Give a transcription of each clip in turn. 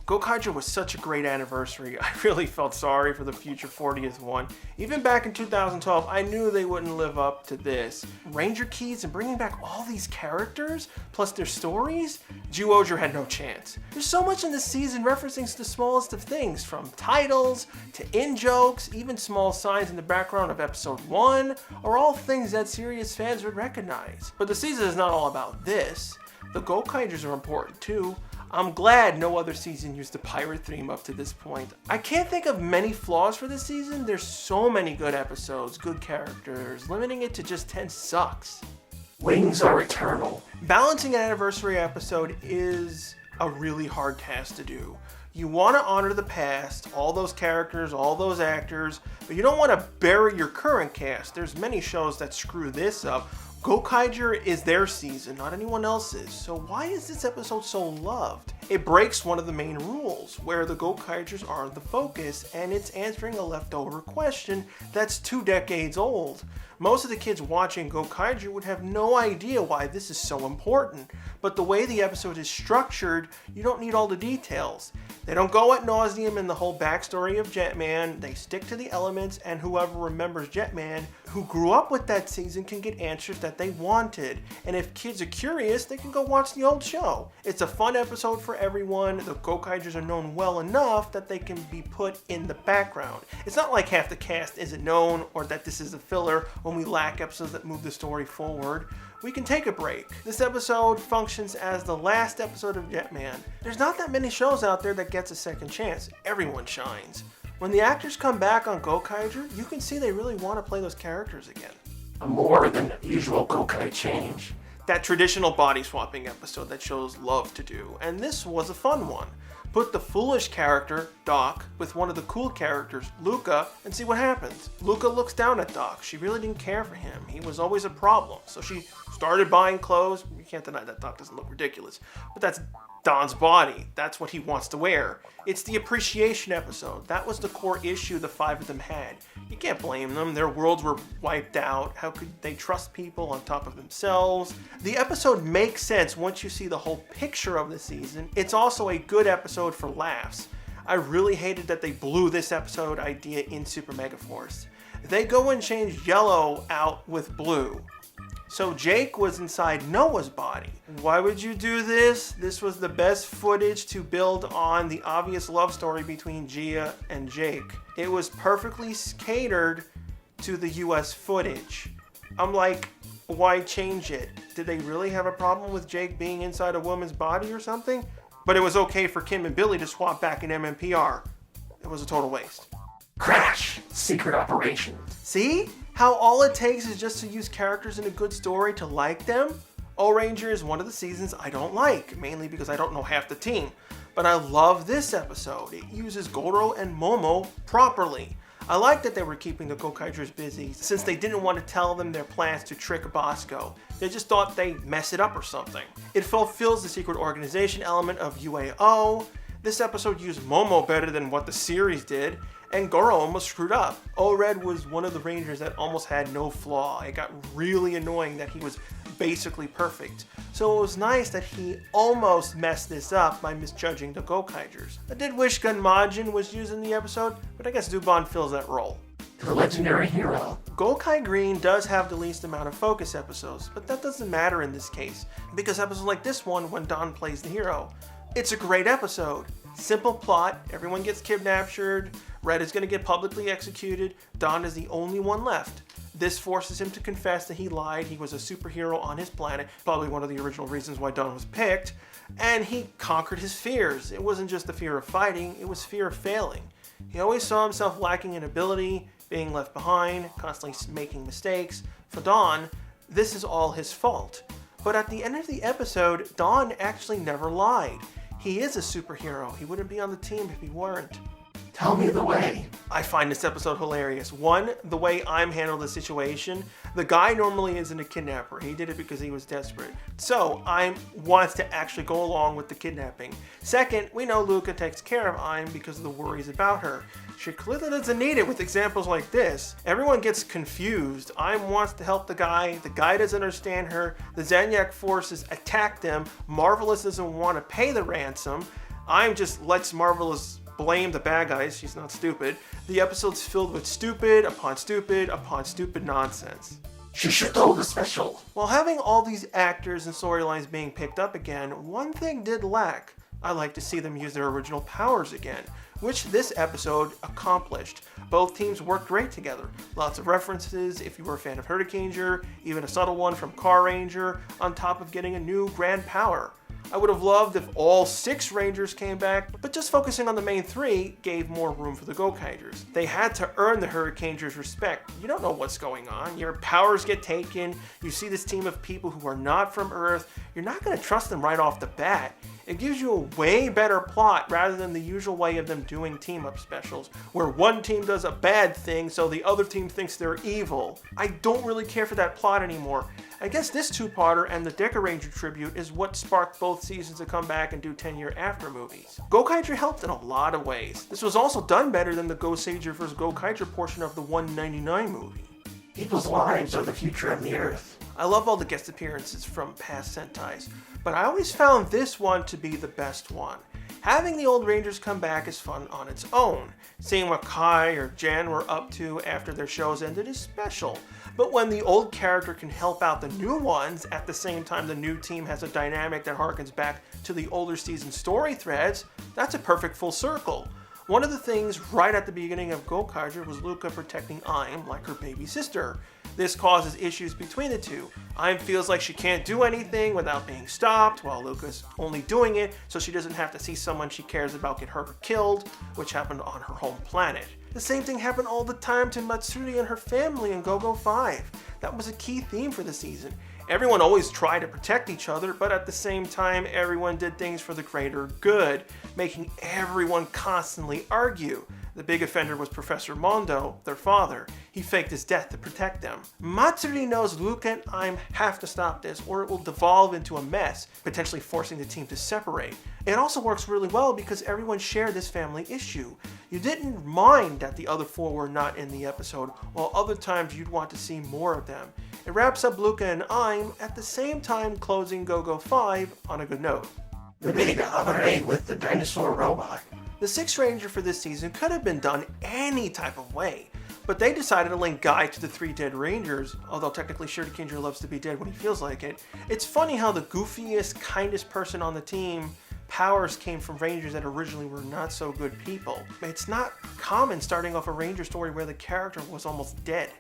Gokaiger was such a great anniversary. I really felt sorry for the future 40th one. Even back in 2012, I knew they wouldn't live up to this. Ranger Keys and bringing back all these characters, plus their stories, Zyuohger had no chance. There's so much in this season referencing the smallest of things, from titles to in-jokes, even small signs in the background of episode 1, are all things that serious fans would recognize. But the season is not all about this. The Gokaigers are important too. I'm glad no other season used the pirate theme up to this point. I can't think of many flaws for this season. There's so many good episodes, good characters. Limiting it to just 10 sucks. Wings are eternal. Balancing an anniversary episode is a really hard task to do. You want to honor the past, all those characters, all those actors, but you don't want to bury your current cast. There's many shows that screw this up. Gokaiger is their season, not anyone else's, so why is this episode so loved? It breaks one of the main rules, where the Gokaigers are the focus, and it's answering a leftover question that's 2 decades old. Most of the kids watching Gokaiger would have no idea why this is so important, but the way the episode is structured, you don't need all the details. They don't go ad nauseum in the whole backstory of Jetman, they stick to the elements, and whoever remembers Jetman, who grew up with that season, can get answers that they wanted. And if kids are curious, they can go watch the old show. It's a fun episode for everyone. The Gokaigers are known well enough that they can be put in the background. It's not like half the cast isn't known, or that this is a filler when we lack episodes that move the story forward. We can take a break. This episode functions as the last episode of Jetman. There's not that many shows out there that gets a second chance. Everyone shines. When the actors come back on Gokaiger, you can see they really want to play those characters again. A more than usual Gokai change. That traditional body swapping episode that shows love to do, and this was a fun one. Put the foolish character, Doc, with one of the cool characters, Luca, and see what happens. Luca looks down at Doc. She really didn't care for him. He was always a problem. So she started buying clothes. You can't deny that Doc doesn't look ridiculous. But that's Don's body. That's what he wants to wear. It's the appreciation episode. That was the core issue the 5 of them had. You can't blame them. Their worlds were wiped out. How could they trust people on top of themselves? The episode makes sense once you see the whole picture of the season. It's also a good episode for laughs. I really hated that they blew this episode idea in Super Mega Force. They go and change yellow out with blue. So Jake was inside Noah's body. Why would you do this? This was the best footage to build on the obvious love story between Gia and Jake. It was perfectly catered to the US footage. I'm like, why change it? Did they really have a problem with Jake being inside a woman's body or something? But it was okay for Kim and Billy to swap back in MMPR. It was a total waste. Crash! Secret operation. See? How all it takes is just to use characters in a good story to like them? O-Ranger is one of the seasons I don't like, mainly because I don't know half the team. But I love this episode. It uses Goro and Momo properly. I like that they were keeping the Gokaigers busy, since they didn't want to tell them their plans to trick Bosco. They just thought they'd mess it up or something. It fulfills the secret organization element of UAO. This episode used Momo better than what the series did, and Goro almost screwed up. O-Red was one of the Rangers that almost had no flaw. It got really annoying that he was basically perfect. So it was nice that he almost messed this up by misjudging the Gokaigers. I did wish Gunmajin was used in the episode, but I guess Dubon fills that role. The legendary hero. Gokai Green does have the least amount of focus episodes, but that doesn't matter in this case, because episodes like this one when Don plays the hero. It's a great episode. Simple plot, everyone gets kidnapped, Red is going to get publicly executed, Don is the only one left. This forces him to confess that he lied, he was a superhero on his planet, probably one of the original reasons why Don was picked, and he conquered his fears. It wasn't just the fear of fighting, it was fear of failing. He always saw himself lacking in ability, being left behind, constantly making mistakes. For Don, this is all his fault. But at the end of the episode, Don actually never lied. He is a superhero. He wouldn't be on the team if he weren't. Tell me the way. I find this episode hilarious. One, the way I'm handling the situation. The guy normally isn't a kidnapper. He did it because he was desperate. So, I'm wants to actually go along with the kidnapping. Second, we know Luca takes care of Im because of the worries about her. She clearly doesn't need it with examples like this. Everyone gets confused. Im wants to help the guy doesn't understand her, the Zanyak forces attack them, Marvelous doesn't want to pay the ransom, I'm just lets Marvelous blame the bad guys. She's not stupid. The episode's filled with stupid upon stupid upon stupid nonsense. She should know the special. While having all these actors and storylines being picked up again, one thing did lack. I like to see them use their original powers again, which this episode accomplished. Both teams worked great together. Lots of references if you were a fan of Hurricaneger, even a subtle one from Car Ranger, on top of getting a new grand power. I would have loved if all 6 Rangers came back, but just focusing on the main 3 gave more room for the Gokaigers. They had to earn the Hurricanegers' respect. You don't know what's going on. Your powers get taken. You see this team of people who are not from Earth. You're not going to trust them right off the bat. It gives you a way better plot rather than the usual way of them doing team-up specials, where one team does a bad thing so the other team thinks they're evil. I don't really care for that plot anymore. I guess this 2-parter and the Deca Ranger tribute is what sparked both seasons to come back and do 10-year after movies. Gokaiger helped in a lot of ways. This was also done better than the Goseiger vs. Gokaiger portion of the 199 movie. People's lives are the future of the Earth. I love all the guest appearances from past Sentais, but I always found this one to be the best one. Having the old Rangers come back is fun on its own. Seeing what Kai or Jan were up to after their shows ended is special. But when the old character can help out the new ones at the same time the new team has a dynamic that harkens back to the older season story threads, that's a perfect full circle. One of the things right at the beginning of Gokaiger was Luca protecting Aim like her baby sister. This causes issues between the two. Aim feels like she can't do anything without being stopped, while Luca's only doing it so she doesn't have to see someone she cares about get hurt or killed, which happened on her home planet. The same thing happened all the time to Matsuri and her family in Go-Go 5. That was a key theme for the season. Everyone always tried to protect each other, but at the same time, everyone did things for the greater good, making everyone constantly argue. The big offender was Professor Mondo, their father. He faked his death to protect them. Matsuri knows Luca and Aim have to stop this, or it will devolve into a mess, potentially forcing the team to separate. It also works really well because everyone shared this family issue. You didn't mind that the other 4 were not in the episode, while other times you'd want to see more of them. It wraps up Luca and Aim, at the same time closing Go-Go 5 on a good note. The big Abare with the dinosaur robot. The 6th Ranger for this season could have been done any type of way, but they decided to link Guy to the 3 dead Rangers, although technically Shurikenja loves to be dead when he feels like it. It's funny how the goofiest, kindest person on the team powers came from Rangers that originally were not so good people. It's not common starting off a Ranger story where the character was almost dead.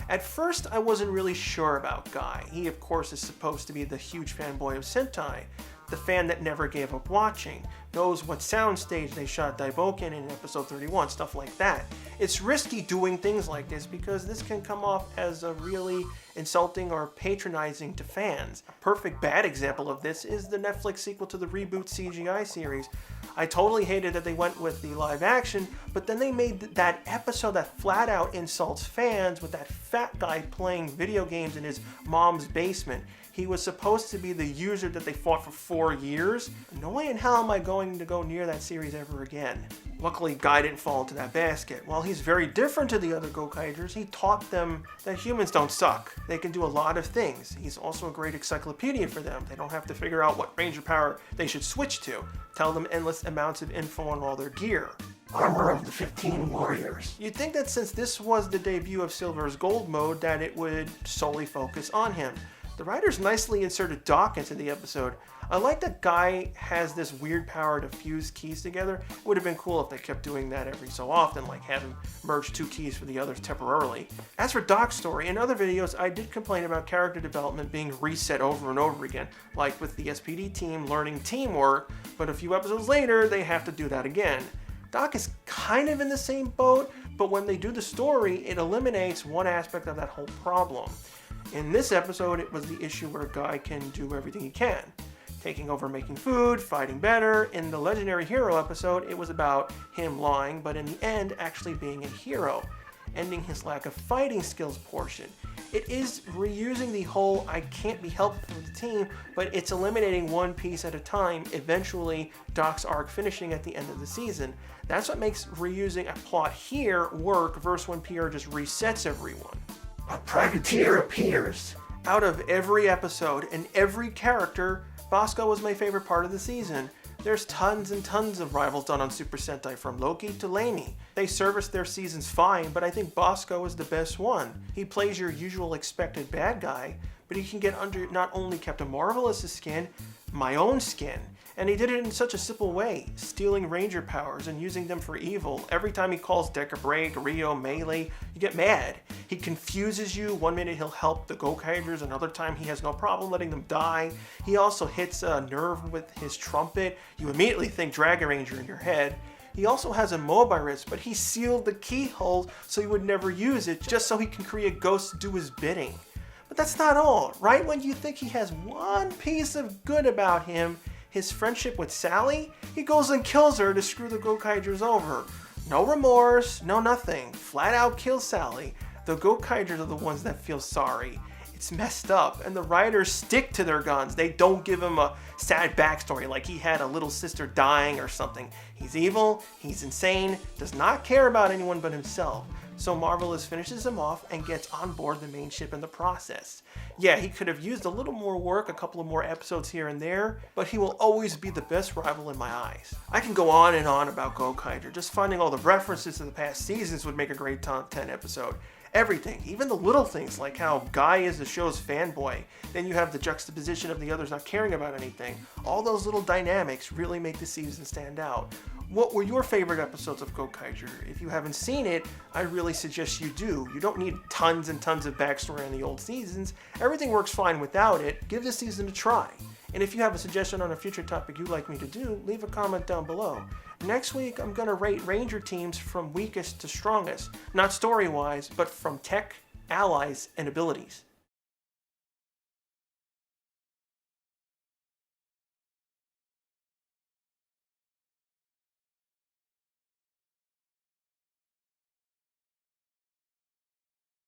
At first, I wasn't really sure about Guy. He, of course, is supposed to be the huge fanboy of Sentai, the fan that never gave up watching, knows what soundstage they shot Daiboken in episode 31, stuff like that. It's risky doing things like this because this can come off as a really insulting or patronizing to fans. A perfect bad example of this is the Netflix sequel to the reboot CGI series. I totally hated that they went with the live action, but then they made that episode that flat out insults fans with that fat guy playing video games in his mom's basement. He was supposed to be the user that they fought for 4 years. No way in hell am I going to go near that series ever again. Luckily, Guy didn't fall into that basket. While he's very different to the other Gokaigers, he taught them that humans don't suck. They can do a lot of things. He's also a great encyclopedia for them. They don't have to figure out what Ranger power they should switch to. Tell them endless amounts of info on all their gear. Armor of the 15 Warriors. You'd think that since this was the debut of Silver's Gold mode, that it would solely focus on him. The writers nicely inserted Doc into the episode. I like that Guy has this weird power to fuse keys together. It would have been cool if they kept doing that every so often, like have him merge 2 keys for the others temporarily. As for Doc's story, in other videos I did complain about character development being reset over and over again, like with the SPD team learning teamwork, but a few episodes later they have to do that again. Doc is kind of in the same boat, but when they do the story, it eliminates one aspect of that whole problem. In this episode, it was the issue where Guy can do everything he can. Taking over making food, fighting better. In the Legendary Hero episode, it was about him lying, but in the end, actually being a hero, ending his lack of fighting skills portion. It is reusing the whole I can't be helpful for the team, but it's eliminating one piece at a time, eventually Doc's arc finishing at the end of the season. That's what makes reusing a plot here work versus when PR just resets everyone. A privateer appears. Out of every episode and every character, Bosco was my favorite part of the season. There's tons and tons of rivals done on Super Sentai, from Loki to Laney. They service their seasons fine, but I think Bosco is the best one. He plays your usual expected bad guy, but he can get under not only Captain Marvelous' skin, my own skin. And he did it in such a simple way, stealing ranger powers and using them for evil. Every time he calls Deca Break, Rio, Melee, you get mad. He confuses you. One minute he'll help the Gokaigers, another time he has no problem letting them die. He also hits a nerve with his trumpet. You immediately think Dragon Ranger in your head. He also has a Mobiris, but he sealed the keyhole so he would never use it, just so he can create ghosts to do his bidding. But that's not all. Right when you think he has one piece of good about him, his friendship with Sally, he goes and kills her to screw the Gokaigers over. No remorse, no nothing. Flat out kills Sally. The Gokaigers are the ones that feel sorry. It's messed up, and the writers stick to their guns. They don't give him a sad backstory like he had a little sister dying or something. He's evil, he's insane, does not care about anyone but himself. So Marvelous finishes him off and gets on board the main ship in the process. Yeah, he could have used a little more work, a couple of more episodes here and there, but he will always be the best rival in my eyes. I can go on and on about Gokaiger. Just finding all the references to the past seasons would make a great top 10 episode. Everything, even the little things like how Guy is the show's fanboy. Then you have the juxtaposition of the others not caring about anything. All those little dynamics really make the season stand out. What were your favorite episodes of Gokaiger? If you haven't seen it, I really suggest you do. You don't need tons and tons of backstory on the old seasons. Everything works fine without it. Give this season a try. And if you have a suggestion on a future topic you'd like me to do, leave a comment down below. Next week, I'm going to rate Ranger teams from weakest to strongest. Not story-wise, but from tech, allies, and abilities.